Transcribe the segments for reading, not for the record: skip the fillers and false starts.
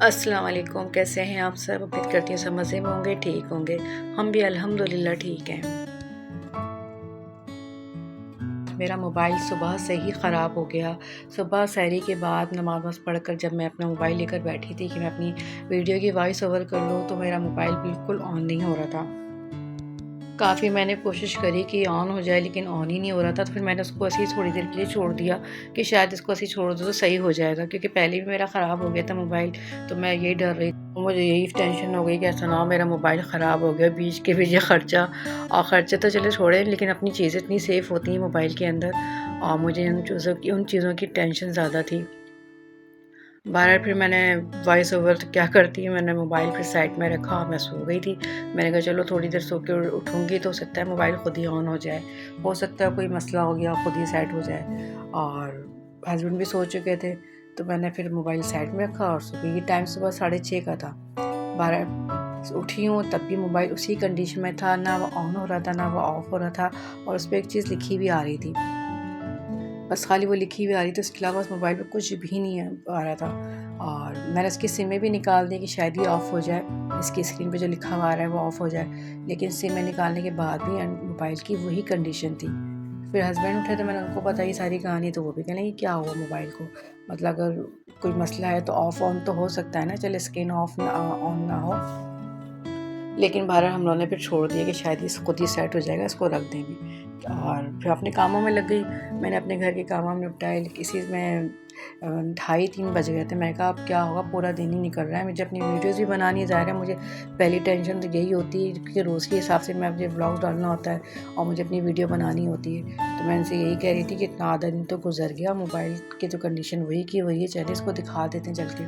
السلام علیکم، کیسے ہیں آپ سب؟ امید کرتی ہوں سب مزے میں ہوں گے، ٹھیک ہوں گے۔ ہم بھی الحمدللہ ٹھیک ہیں۔ میرا موبائل صبح سے ہی خراب ہو گیا۔ صبح سحری کے بعد نماز پڑھ کر جب میں اپنا موبائل لے کر بیٹھی تھی کہ میں اپنی ویڈیو کی وائس اوور کر لوں تو میرا موبائل بالکل آن نہیں ہو رہا تھا۔ کافی میں نے کوشش کری کہ آن ہو جائے لیکن آن ہی نہیں ہو رہا تھا، تو پھر میں نے اس کو ایسے ہی تھوڑی دیر کے لیے چھوڑ دیا کہ شاید اس کو ایسے چھوڑ دو تو صحیح ہو جائے گا، کیونکہ پہلے بھی میرا خراب ہو گیا تھا موبائل، تو میں یہی ڈر رہی تھی۔ مجھے یہی ٹینشن ہو گئی کہ ایسا نہ ہو میرا موبائل خراب ہو گیا، بیچ کے پیچھے خرچہ، اور خرچے تو چلے چھوڑے لیکن اپنی چیزیں اتنی سیف ہوتی ہیں موبائل کے اندر، اور مجھے ان چیزوں کی ٹینشن زیادہ تھی۔ بہرحال پھر میں نے وائس اوور کیا کرتی میں نے موبائل پھر سائڈ میں رکھا اور میں سو گئی تھی۔ میں نے کہا چلو تھوڑی دیر سو کے اٹھوں گی تو ہو سکتا ہے موبائل خود ہی آن ہو جائے، ہو سکتا ہے کوئی مسئلہ ہو گیا خود ہی سیٹ ہو جائے، اور ہسبینڈ بھی سو چکے تھے، تو میں نے پھر موبائل سائڈ میں رکھا اور صبح یہ ٹائم صبح 6:30 کا تھا۔ بہرحال اٹھی ہوں تب بھی موبائل اسی کنڈیشن میں تھا، نہ وہ آن ہو رہا تھا نہ وہ آف ہو رہا تھا، اور اس پہ ایک چیز لکھی بھی آ رہی تھی، بس خالی وہ لکھی ہوئی آ رہی تھی، اس کے علاوہ اس موبائل پہ کچھ بھی نہیں آ رہا تھا۔ اور میں نے اس کی سمیں بھی نکال دی کہ شاید یہ آف ہو جائے، اس کی اسکرین پہ جو لکھا ہوا آ رہا ہے وہ آف ہو جائے، لیکن سمیں نکالنے کے بعد بھی موبائل کی وہی کنڈیشن تھی۔ پھر ہسبینڈ اٹھے تو میں نے ان کو بتائی ساری کہانی، تو وہ بھی کہنے کہ کیا ہوا موبائل کو، مطلب اگر کوئی مسئلہ ہے تو آف آن تو ہو سکتا ہے نا، چلے اسکرین آف آن نہ ہو، لیکن بہرحال ہم لوگوں نے پھر چھوڑ دیا کہ شاید یہ خود ہی سیٹ ہو جائے گا، اس کو رکھ دیں گے، اور پھر اپنے کاموں میں لگ گئی۔ میں نے اپنے گھر کے کاموں میں نپٹائے، کسی میں 2:30-3 بج گئے تھے۔ میں نے کہا اب کیا ہوگا، پورا دن ہی نکل رہا ہے، مجھے اپنی ویڈیوز بھی بنانی ہے، ظاہر ہے مجھے پہلی ٹینشن تو یہی ہوتی ہے کیونکہ روز کے حساب سے مجھے ولاگ ڈالنا ہوتا ہے اور مجھے اپنی ویڈیو بنانی ہوتی ہے، تو میں ان سے یہی کہہ رہی تھی کہ اتنا آدھا دن تو گزر گیا، موبائل کی تو کنڈیشن وہی کی وہی ہے، چلے اس کو دکھا دیتے ہیں چل کے۔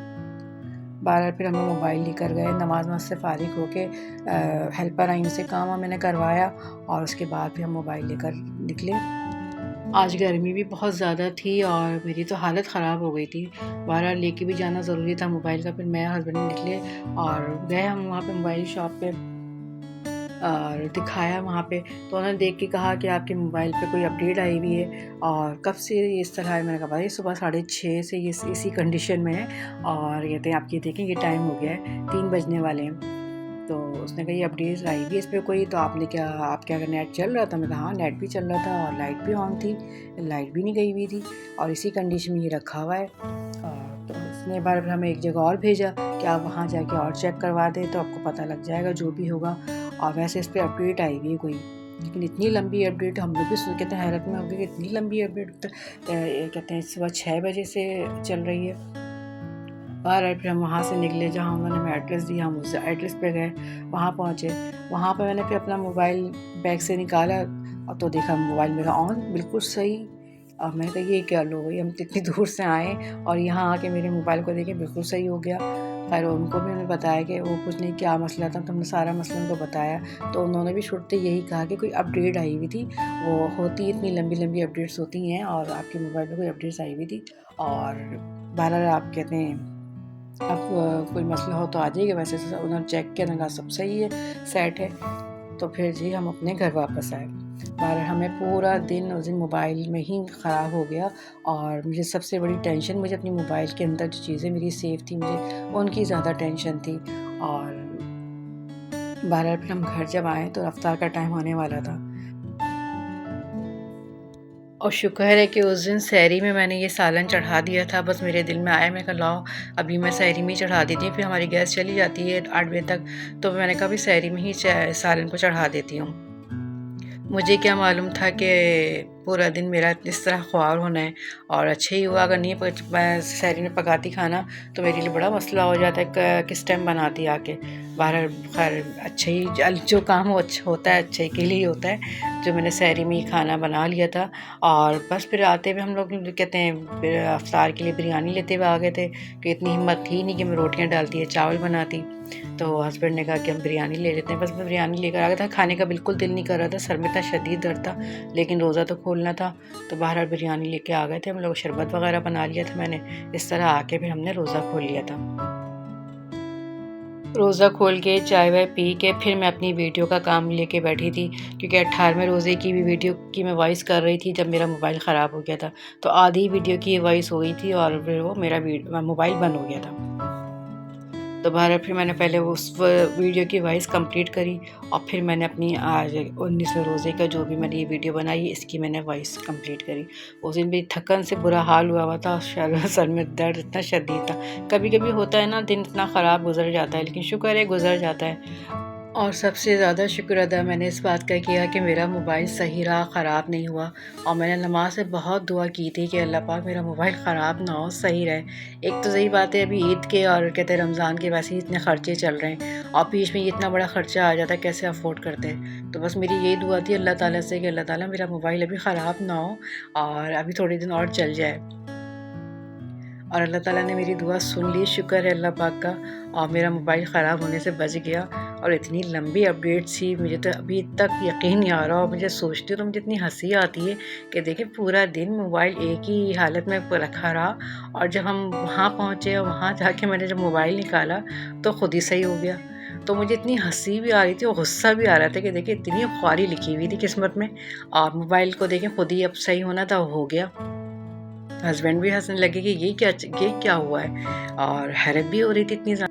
بہرحال پھر ہم موبائل لے کر گئے، نماز سے فارغ ہو کے ہیلپر آئی، ان سے کام میں نے کروایا، اور اس کے بعد پھر ہم موبائل لے کر نکلے۔ آج گرمی بھی بہت زیادہ تھی اور میری تو حالت خراب ہو گئی تھی، بہرحال لے کے بھی جانا ضروری تھا موبائل کا۔ پھر میں ہسبینڈ نکلے اور گئے ہم وہاں پہ موبائل شاپ پہ، اور دکھایا وہاں پہ، تو انہوں نے دیکھ کے کہا کہ آپ کے موبائل پہ کوئی اپڈیٹ آئی ہوئی ہے، اور کب سے اس طرح ہے؟ میں نے کہا بھائی صبح 6:30 سے یہ اسی کنڈیشن میں ہے، اور کہتے ہیں آپ یہ دیکھیں یہ ٹائم ہو گیا ہے، 3 بجنے والے ہیں۔ تو اس نے کہا یہ اپڈیٹ آئی ہوئی ہے اس پہ کوئی، تو آپ کیا نیٹ چل رہا تھا؟ میں نے کہا ہاں نیٹ بھی چل رہا تھا اور لائٹ بھی آن تھی، لائٹ بھی نہیں گئی ہوئی تھی، اور اسی کنڈیشن میں یہ رکھا ہوا ہے۔ تو اس نے بار ہمیں ایک جگہ اور بھیجا کہ آپ وہاں جا کے اور چیک کروا دیں تو آپ کو پتہ لگ جائے گا جو بھی ہوگا، اور ویسے اس پہ اپڈیٹ آئی ہوئی ہے کوئی، لیکن اتنی لمبی اپڈیٹ ہم لوگ بھی کہتے ہیں حیرت میں ہو گئی کہ اتنی لمبی اپڈیٹ کہتے ہیں صبح 6 بجے سے چل رہی ہے۔ بہرحال پھر ہم وہاں سے نکلے، جہاں انہوں نے ہمیں ایڈریس دیا ہم اس ایڈریس پہ گئے، وہاں پہنچے، وہاں پہ میں نے پھر اپنا موبائل بیگ سے نکالا اور تو دیکھا موبائل میرا آن بالکل صحیح، اور میں نے کہا یہ کیا لو گئی، ہم اتنی دور سے آئے اور یہاں آ کے میرے موبائل کو دیکھے بالکل صحیح ہو گیا۔ خیر ان کو بھی ہم نے بتایا کہ وہ کچھ نہیں کیا مسئلہ تھا، تو ہم نے سارا مسئلہ ان کو بتایا، تو انہوں نے بھی چھوٹتے یہی کہا کہ کوئی اپڈیٹ آئی ہوئی تھی، وہ ہوتی اتنی لمبی لمبی اپڈیٹس ہوتی ہیں اور آپ کے موبائل میں کوئی اپڈیٹس آئی ہوئی تھی، اور بہرحال آپ کہتے ہیں اب کوئی مسئلہ ہو تو آ جائیے گا، ویسے انہوں نے چیک کیا، کہا سب صحیح ہے سیٹ ہے، تو پھر جی ہم اپنے گھر واپس آئے۔ بہرحال ہمیں پورا دن اس دن موبائل میں ہی خراب ہو گیا، اور مجھے سب سے بڑی ٹینشن مجھے اپنی موبائل کے اندر جو چیزیں میری سیف تھی مجھے ان کی زیادہ ٹینشن تھی، اور بہرحال پھر ہم گھر جب آئے تو افطار کا ٹائم ہونے والا تھا، اور شکر ہے کہ اس دن سحری میں نے یہ سالن چڑھا دیا تھا، بس میرے دل میں آیا، میں کہا لاؤ ابھی میں سحری میں ہی چڑھا دیتی ہوں، پھر ہماری گیس چلی جاتی ہے 8 بجے تک، تو میں نے کہا بھی سحری میں ہی سالن کو چڑھا دیتی ہوں۔ مجھے کیا معلوم تھا کہ پورا دن میرا اس طرح خوار ہونا ہے، اور اچھا ہی ہوا، اگر نہیں میں سحری میں پکاتی کھانا تو میرے لیے بڑا مسئلہ ہو جاتا ہے کس ٹائم بناتی آ کے۔ بہرحال خیر اچھا ہی جو کام ہوتا ہے اچھے کے لیے ہی ہوتا ہے، جو میں نے سحری میں ہی کھانا بنا لیا تھا، اور بس پھر آتے ہوئے ہم لوگ کہتے ہیں افطار کے لیے بریانی لیتے ہوئے آ گئے تھے، کہ اتنی ہمت تھی نہیں کہ میں روٹیاں ڈالتی یا چاول بناتی، تو ہسبینڈ نے کہا کہ ہم بریانی لے لیتے ہیں، بس میں بریانی لے کر آ گیا تھا، کھانے کا بالکل دل نہیں کر رہا تھا، سر میں اتنا شدید درد تھا، لیکن روزہ تو کھولنا تھا، تو بہرحال بریانی لے کے آ گئے تھے ہم لوگ، شربت وغیرہ بنا لیا تھا میں نے، اس طرح آ کے پھر ہم نے روزہ کھول لیا تھا۔ روزہ کھول کے چائے وائے پی کے پھر میں اپنی ویڈیو کا کام لے کے بیٹھی تھی، کیونکہ 18ویں روزے کی بھی ویڈیو کی میں وائس کر رہی تھی جب میرا موبائل خراب ہو گیا تھا، تو آدھی ویڈیو کی وائس ہو گئی تھی اور پھر وہ میرا موبائل بند ہو گیا تھا۔ دوبارہ پھر میں نے پہلے اس ویڈیو کی وائس کمپلیٹ کری اور پھر میں نے اپنی آج 19ویں روزے کا جو بھی میں نے یہ ویڈیو بنائی اس کی میں نے وائس کمپلیٹ کری۔ اس دن بھی تھکن سے برا حال ہوا تھا، سر میں درد اتنا شدید تھا۔ کبھی کبھی ہوتا ہے نا، دن اتنا خراب گزر جاتا ہے، لیکن شکر ہے گزر جاتا ہے۔ اور سب سے زیادہ شکر ادا میں نے اس بات کا کیا کہ میرا موبائل صحیح رہا، خراب نہیں ہوا، اور میں نے نماز سے بہت دعا کی تھی کہ اللہ پاک میرا موبائل خراب نہ ہو، صحیح رہے۔ ایک تو صحیح بات ہے، ابھی عید کے اور کہتے ہیں رمضان کے ویسے ہی اتنے خرچے چل رہے ہیں، اور بیچ میں اتنا بڑا خرچہ آ جاتا ہے، کیسے افورڈ کرتے ہیں؟ تو بس میری یہی دعا تھی اللہ تعالیٰ سے کہ اللہ تعالیٰ میرا موبائل ابھی خراب نہ ہو اور ابھی تھوڑے دن اور چل جائے، اور اللہ تعالیٰ نے میری دعا سن لی، شکر ہے اللہ پاک کا، اور میرا موبائل خراب ہونے سے بچ گیا۔ اور اتنی لمبی اپڈیٹ تھی، مجھے تو ابھی تک یقین نہیں آ رہا، اور مجھے سوچتی ہوں تو مجھے اتنی ہنسی آتی ہے کہ دیکھیں پورا دن موبائل ایک ہی حالت میں رکھا رہا، اور جب ہم وہاں پہنچے اور وہاں جا کے میں نے جب موبائل نکالا تو خود ہی صحیح ہو گیا۔ تو مجھے اتنی ہنسی بھی آ رہی تھی اور غصہ بھی آ رہا تھا کہ دیکھیں اتنی خواری لکھی ہوئی تھی قسمت میں، اور موبائل کو دیکھیں خود ہی اب صحیح ہونا تھا، ہو گیا۔ ہسبینڈ بھی ہنسنے لگے کہ یہ کیا ہوا ہے، اور حیرت بھی ہو رہی تھی اتنی زیادہ۔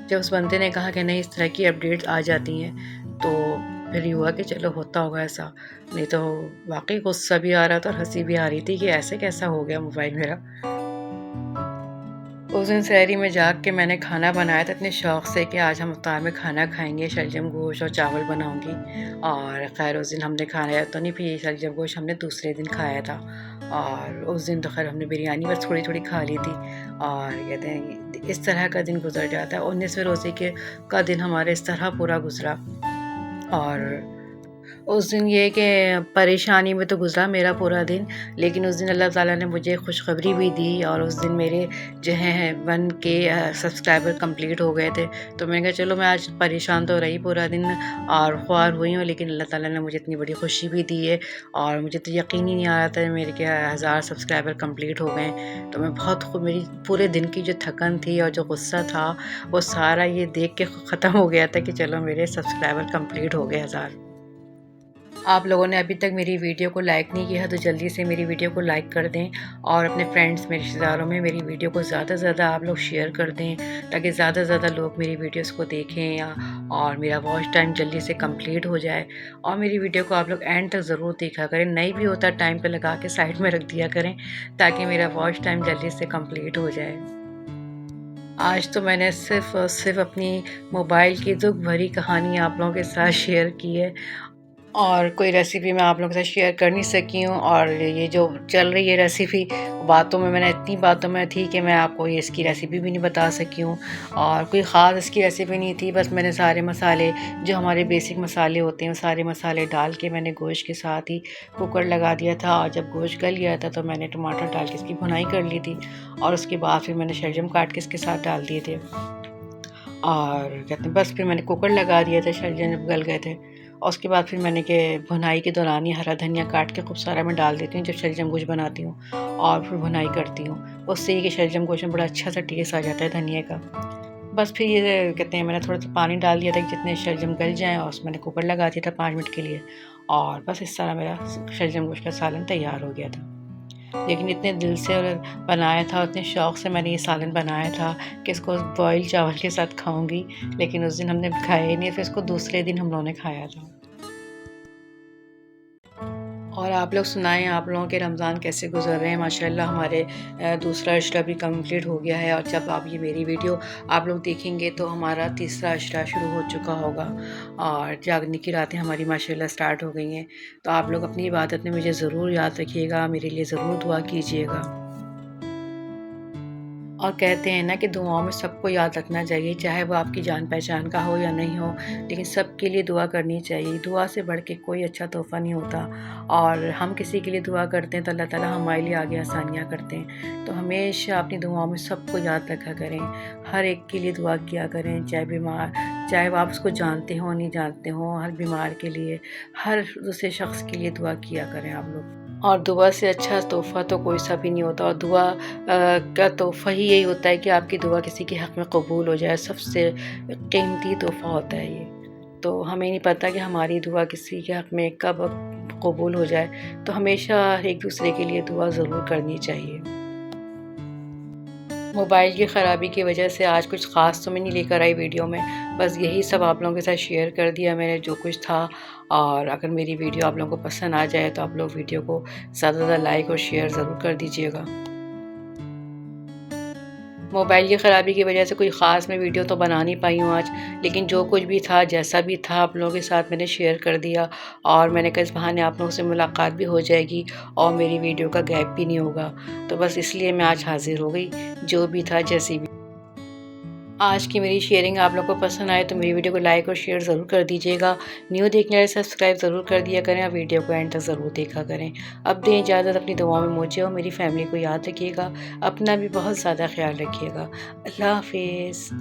جب اس بندے نے کہا کہ نہیں اس طرح کی اپڈیٹس آ جاتی ہیں، تو پھر یہ ہوا کہ چلو ہوتا ہوگا ایسا، نہیں تو واقعی غصہ بھی آ رہا تھا اور ہنسی بھی آ رہی تھی کہ ایسے کیسا ہو گیا موبائل میرا۔ اس دن سحری میں جاگ کے میں نے کھانا بنایا تھا اتنے شوق سے کہ آج ہم افطار میں کھانا کھائیں گے، شلجم گوشت اور چاول بناؤں گی، اور خیر اس دن ہم نے کھایا تو نہیں، پھر یہ شلجم گوشت ہم نے دوسرے دن کھایا تھا، اور اس دن تو خیر ہم نے بریانی بس تھوڑی تھوڑی کھا لی تھی، اور کہتے ہیں اس طرح کا دن گزر جاتا ہے۔ 19ویں روزے کا دن ہمارے اس طرح پورا گزرا، اور اس دن یہ کہ پریشانی میں تو گزرا میرا پورا دن، لیکن اس دن اللہ تعالیٰ نے مجھے خوشخبری بھی دی، اور اس دن میرے جو ہیں 1K سبسکرائبر کمپلیٹ ہو گئے تھے، تو میں نے کہا چلو میں آج پریشان تو رہی پورا دن اور خوار ہوئی ہوں، لیکن اللہ تعالیٰ نے مجھے اتنی بڑی خوشی بھی دی ہے، اور مجھے تو یقین ہی نہیں آ رہا تھا میرے کے 1000 سبسکرائبر کمپلیٹ ہو گئے، تو میں بہت میری پورے دن کی جو تھکن تھی اور جو غصہ تھا وہ سارا یہ دیکھ کے ختم ہو گیا تھا کہ چلو میرے سبسکرائبر کمپلیٹ ہو گئے 1000۔ آپ لوگوں نے ابھی تک میری ویڈیو کو لائک نہیں کیا تو جلدی سے میری ویڈیو کو لائک کر دیں، اور اپنے فرینڈس میرے رشتہ داروں میں میری ویڈیو کو زیادہ سے زیادہ آپ لوگ شیئر کر دیں، تاکہ زیادہ سے زیادہ لوگ میری ویڈیوز کو دیکھیں، اور میرا واچ ٹائم جلدی سے کمپلیٹ ہو جائے۔ اور میری ویڈیو کو آپ لوگ اینڈ تک ضرور دیکھا کریں، نہیں بھی ہوتا ٹائم پہ لگا کے سائڈ میں رکھ دیا کریں تاکہ میرا واچ ٹائم جلدی سے کمپلیٹ ہو جائے۔ آج تو میں نے صرف اپنی موبائل کی دکھ بھری کہانی آپ لوگوں کے ساتھ شیئر کی ہے، اور کوئی ریسیپی میں آپ لوگوں کے ساتھ شیئر کر نہیں سکی ہوں، اور یہ جو چل رہی ہے ریسیپی باتوں میں نے اتنی باتوں میں تھی کہ میں آپ کو اس کی ریسیپی بھی نہیں بتا سکی ہوں، اور کوئی خاص اس کی ریسیپی نہیں تھی، بس میں نے سارے مسالے جو ہمارے بیسک مسالے ہوتے ہیں وہ سارے مسالے ڈال کے میں نے گوشت کے ساتھ ہی کوکر لگا دیا تھا، اور جب گوشت گل گیا تھا تو میں نے ٹماٹر ڈال کے اس کی بھنائی کر لی تھی، اور اس کے بعد پھر میں نے شلجم کاٹ کے اس کے ساتھ ڈال دیے تھے، اور کہتے ہیں بس پھر میں نے کوکر لگا دیا تھا شلجم جب گل گئے تھے، اور اس کے بعد پھر میں نے کہ بھنائی کے دوران ہی ہرا دھنیا کاٹ کے خوب سارا میں ڈال دیتی ہوں جب شلجم گوشت بناتی ہوں، اور پھر بھنائی کرتی ہوں، اس سے یہ کہ شلجم گوشت میں بڑا اچھا سا ٹیسٹ آ جاتا ہے دھنیا کا۔ بس پھر یہ کہتے ہیں میں نے تھوڑا سا پانی ڈال دیا تھا کہ جتنے شلجم گل جائیں، اور اس میں نے کوکر لگا دیا تھا 5 منٹ کے لیے، اور بس اس طرح میرا شلجم گوشت کا سالن تیار ہو گیا تھا۔ لیکن اتنے دل سے بنایا تھا، اتنے شوق سے میں نے یہ سالن بنایا تھا کہ اس کو بوائل چاول کے ساتھ کھاؤں گی، لیکن اس دن ہم نے کھایا ہی نہیں، پھر اس کو دوسرے دن ہم لوگوں نے کھایا تھا۔ اور آپ لوگ سنائیں آپ لوگوں کے رمضان کیسے گزر رہے ہیں؟ ماشاءاللہ ہمارے دوسرا عشرہ بھی کمپلیٹ ہو گیا ہے، اور جب آپ یہ میری ویڈیو آپ لوگ دیکھیں گے تو ہمارا تیسرا عشرہ شروع ہو چکا ہوگا، اور جاگنے کی راتیں ہماری ماشاءاللہ سٹارٹ ہو گئی ہیں، تو آپ لوگ اپنی عبادت میں مجھے ضرور یاد رکھیے گا، میرے لیے ضرور دعا کیجیے گا۔ اور کہتے ہیں نا کہ دعاؤں میں سب کو یاد رکھنا چاہیے، چاہے وہ آپ کی جان پہچان کا ہو یا نہیں ہو، لیکن سب کے لیے دعا کرنی چاہیے، دعا سے بڑھ کے کوئی اچھا تحفہ نہیں ہوتا، اور ہم کسی کے لیے دعا کرتے ہیں تو اللہ تعالیٰ ہمارے لیے آگے آسانیاں کرتے ہیں، تو ہمیشہ اپنی دعاؤں میں سب کو یاد رکھا کریں، ہر ایک کے لیے دعا کیا کریں، چاہے وہ آپ اس کو جانتے ہوں نہیں جانتے ہوں، ہر بیمار کے لیے، ہر دوسرے شخص کے لیے دعا کیا کریں آپ لوگ۔ اور دعا سے اچھا تحفہ تو کوئی سا بھی نہیں ہوتا، اور دعا کا تحفہ ہی یہی ہوتا ہے کہ آپ کی دعا کسی کے حق میں قبول ہو جائے، سب سے قیمتی تحفہ ہوتا ہے یہ۔ تو ہمیں نہیں پتہ کہ ہماری دعا کسی کے حق میں کب قبول ہو جائے، تو ہمیشہ ایک دوسرے کے لیے دعا ضرور کرنی چاہیے۔ موبائل کی خرابی کی وجہ سے آج کچھ خاص تو میں نہیں لے کر آئی ویڈیو میں، بس یہی سب آپ لوگوں کے ساتھ شیئر کر دیا میں نے جو کچھ تھا۔ اور اگر میری ویڈیو آپ لوگوں کو پسند آ جائے تو آپ لوگ ویڈیو کو زیادہ سے زیادہ لائک اور شیئر ضرور کر دیجیے گا۔ موبائل کی خرابی کی وجہ سے کوئی خاص میں ویڈیو تو بنا نہیں پائی ہوں آج، لیکن جو کچھ بھی تھا جیسا بھی تھا آپ لوگوں کے ساتھ میں نے شیئر کر دیا، اور میں نے کہا اس بہانے آپ لوگوں سے ملاقات بھی ہو جائے گی اور میری ویڈیو کا گیپ بھی نہیں ہوگا، تو بس اس لیے میں آج حاضر ہو گئی، جو بھی تھا جیسی بھی۔ آج کی میری شیئرنگ آپ لوگوں کو پسند آئے تو میری ویڈیو کو لائک اور شیئر ضرور کر دیجیے گا، نیو دیکھنے والے سبسکرائب ضرور کر دیا کریں، اور ویڈیو کو اینڈ تک ضرور دیکھا کریں۔ اب دیں اجازت، اپنی دعاؤں میں مجھے اور میری فیملی کو یاد رکھیے گا، اپنا بھی بہت زیادہ خیال رکھیے گا۔ اللہ حافظ۔